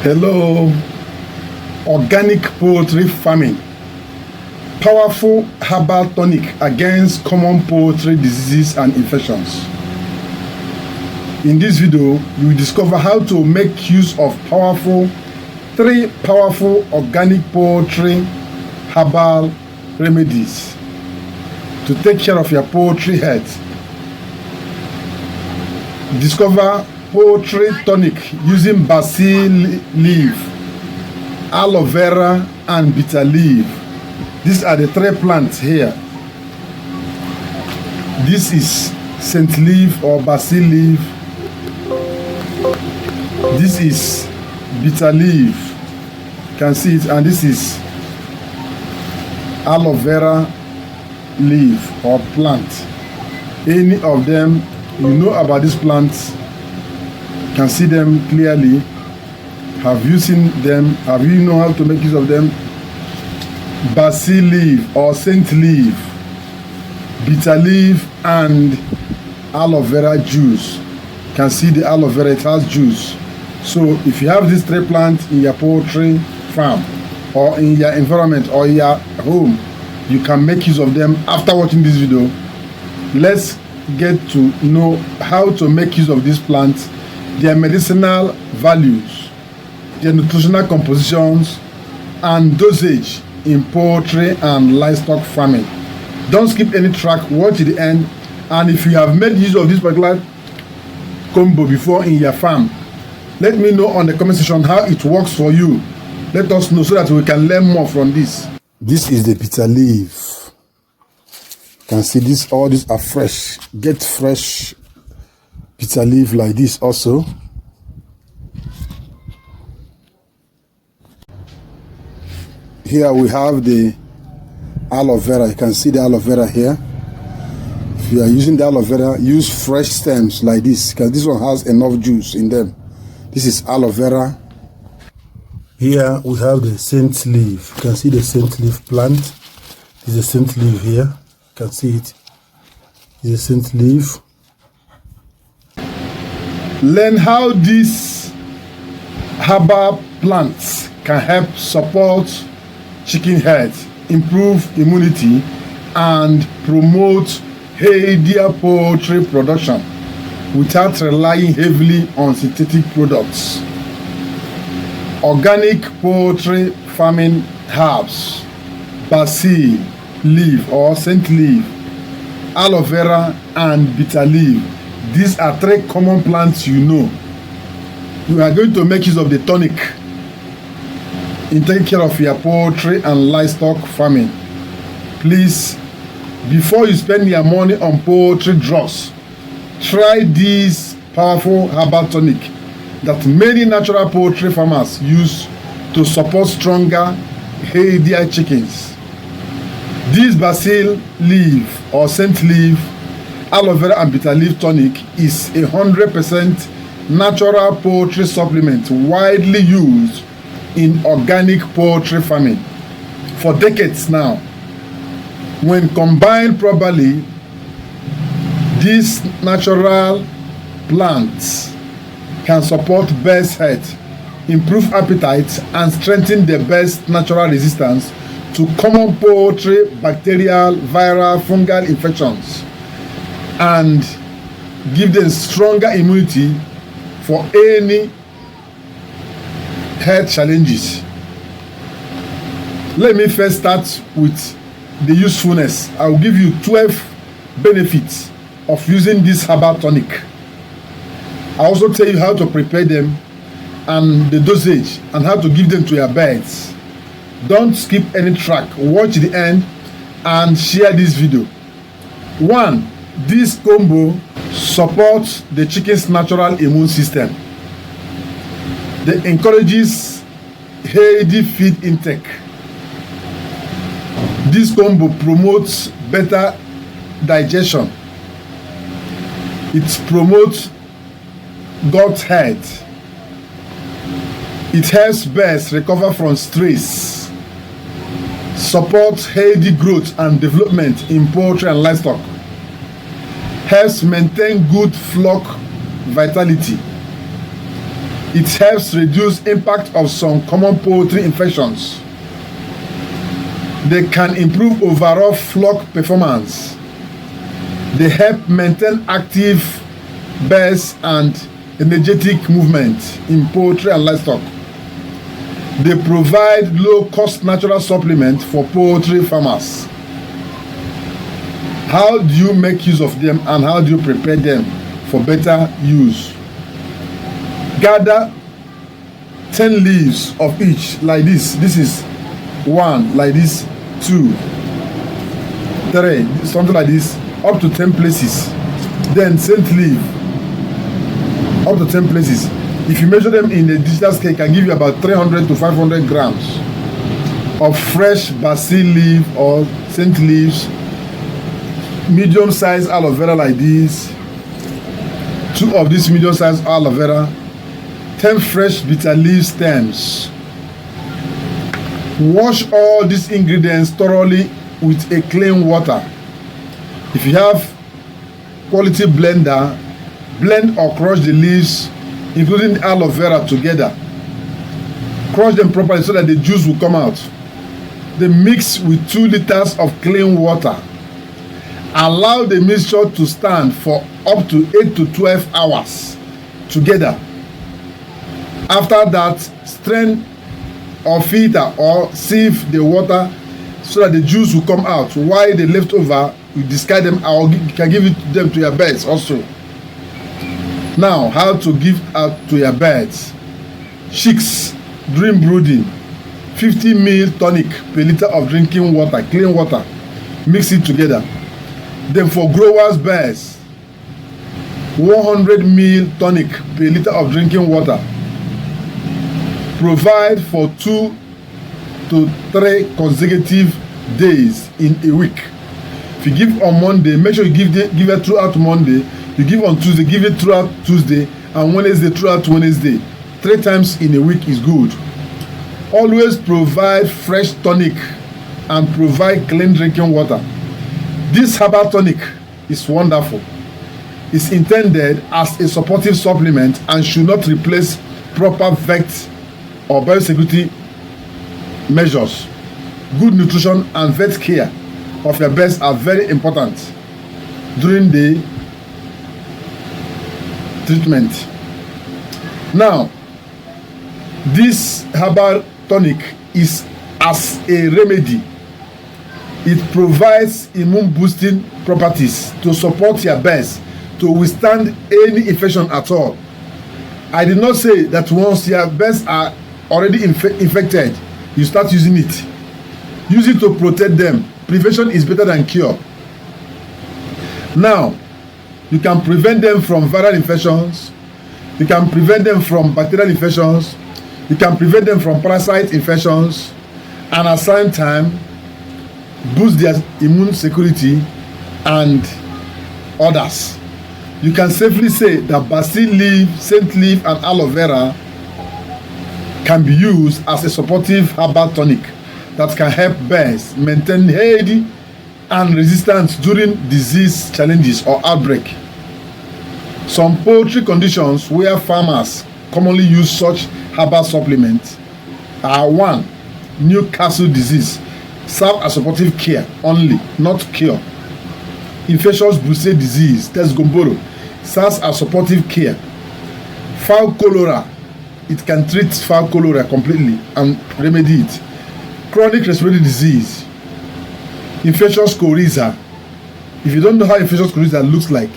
Hello, organic poultry farming, powerful herbal tonic against common poultry diseases and infections. In this video, you will discover how to make use of three powerful organic poultry herbal remedies to take care of your poultry health. Discover Poultry tonic using basil leaf, aloe vera, and bitter leaf. These are the three plants here. This is scent leaf or basil leaf. This is bitter leaf. You can see it, and this is aloe vera leaf or plant. Any of them, you know about these plants, can see them clearly. Have you seen them? Have you know how to make use of them? Basil leaf or scent leaf, bitter leaf, and aloe vera juice. You can see the aloe vera, it has juice. So if you have these three plants in your poultry farm or in your environment or your home, you can make use of them. After watching this video, let's get to know how to make use of these plants, their medicinal values, their nutritional compositions, and dosage in poultry and livestock farming. Don't skip any track, watch to the end. And if you have made use of this particular combo before in your farm, let me know on the comment section how it works for you. Let us know so that we can learn more from this. This is the bitter leaf. You can see this, all these are fresh. Get fresh bitter leaf like this also. Here we have the aloe vera. You can see the aloe vera here. If you are using the aloe vera, use fresh stems like this, because this one has enough juice in them. This is aloe vera. Here we have the scent leaf. You can see the scent leaf plant. This is a scent leaf here. You can see it. This is a scent leaf. Learn how these herbal plants can help support chicken health, improve immunity, and promote healthier poultry production without relying heavily on synthetic products. Organic poultry farming herbs, basil leaf or scent leaf, aloe vera, and bitter leaf. These are three common plants you know. We are going to make use of the tonic in taking care of your poultry and livestock farming. Please, before you spend your money on poultry drugs, try this powerful herbal tonic that many natural poultry farmers use to support stronger, healthier chickens. This basil leaf or scent leaf, aloe vera, and bitter leaf tonic is 100% natural poultry supplement widely used in organic poultry farming for decades now. When combined properly, these natural plants can support birds' health, improve appetite, and strengthen the bird's natural resistance to common poultry bacterial, viral, fungal infections, and give them stronger immunity for any health challenges. Let me first start with the usefulness. I will give you 12 benefits of using this herbal tonic. I also tell you how to prepare them and the dosage and how to give them to your birds. Don't skip any track, watch the end and share this video. 1. This combo supports the chicken's natural immune system. It encourages healthy feed intake. This combo promotes better digestion. It promotes gut health. It helps birds recover from stress, supports healthy growth and development in poultry and livestock, helps maintain good flock vitality, It helps reduce impact of some common poultry infections. They can improve overall flock performance. They help maintain active birds and energetic movement in poultry and livestock. They provide low-cost natural supplement for poultry farmers. How do you make use of them and how do you prepare them for better use? Gather 10 leaves of each like this. This is 1, like this, 2, 3, something like this, up to 10 places. Then scent leaf, up to 10 places. If you measure them in a digital scale, it can give you about 300 to 500 grams of fresh basil leaf or scent leaves. Medium size aloe vera like this, 2 of these medium size aloe vera, 10 fresh bitter leaf stems. Wash all these ingredients thoroughly with a clean water. If you have quality blender, blend or crush the leaves including the aloe vera together. Crush them properly so that the juice will come out. Then mix with 2 liters of clean water. Allow the mixture to stand for up to 8 to 12 hours together. After that, strain or filter or sieve the water so that the juice will come out. While the leftover, you discard them or you can give them to your birds also. Now, how to give out to your birds? Chicks during brooding, 50 ml tonic per liter of drinking water, clean water. Mix it together. Then for growers' birds, 100 ml tonic per liter of drinking water. Provide for 2 to 3 consecutive days in a week. If you give on Monday, make sure you give it throughout Monday. You give on Tuesday, give it throughout Tuesday, and Wednesday throughout Wednesday. 3 times in a week is good. Always provide fresh tonic and provide clean drinking water. This herbal tonic is wonderful. It's intended as a supportive supplement and should not replace proper vet or biosecurity measures. Good nutrition and vet care of your birds are very important during the treatment. Now, this herbal tonic is as a remedy. It provides immune boosting properties to support your birds to withstand any infection at all. I did not say that once your birds are already infected, you start using it. Use it to protect them. Prevention is better than cure. Now, you can prevent them from viral infections. You can prevent them from bacterial infections. You can prevent them from parasite infections. And at the same time, boost their immune security and others. You can safely say that basil leaf, scent leaf, and aloe vera can be used as a supportive herbal tonic that can help birds maintain healthy and resistance during disease challenges or outbreak. Some poultry conditions where farmers commonly use such herbal supplements are 1. Newcastle disease. Serve as supportive care only, not cure. Infectious brucell disease, Tesgomboro, serves as supportive care. Fowl cholera, it can treat fowl cholera completely and remedy it. Chronic respiratory disease, infectious coryza. If you don't know how infectious coryza looks like,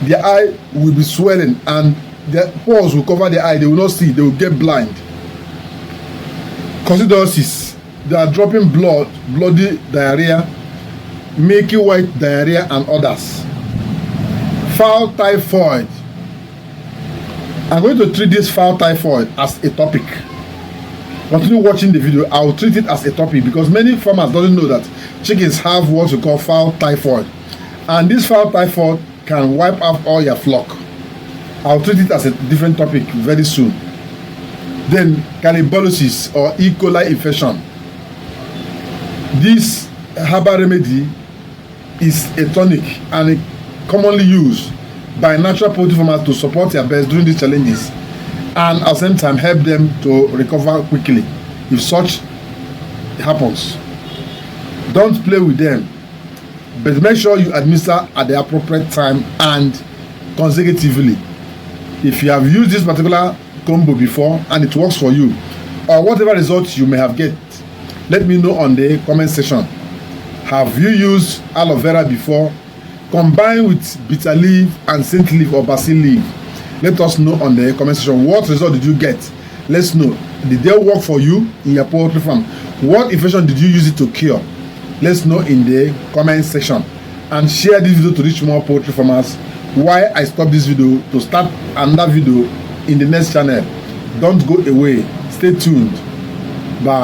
their eye will be swelling and their pores will cover their eye. They will not see, they will get blind. Coccidiosis, they are dropping blood, bloody diarrhea, milky white diarrhea, and others. Fowl typhoid. I'm going to treat this fowl typhoid as a topic. Continue watching the video. I will treat it as a topic because many farmers don't know that chickens have what we call fowl typhoid, and this fowl typhoid can wipe out all your flock. I'll treat it as a different topic very soon. Then cannibalosis or E. coli infection. This herbal remedy is a tonic and it commonly used by natural poultry farmers to support their birds during these challenges. and at the same time help them to recover quickly if such happens. Don't play with them, but make sure you administer at the appropriate time and consecutively. If you have used this particular combo before and it works for you, or whatever results you may have get, let me know on the comment section. Have you used aloe vera before combined with bitter leaf and scent leaf or basil leaf? Let us know on the comment section. What result did you get? Let's know. Did they work for you in your poultry farm? What infection did you use it to cure? Let's know in the comment section, and share this video to reach more poultry farmers. Why I stop this video to start another video in the next channel. Don't go away. Stay tuned. Bye.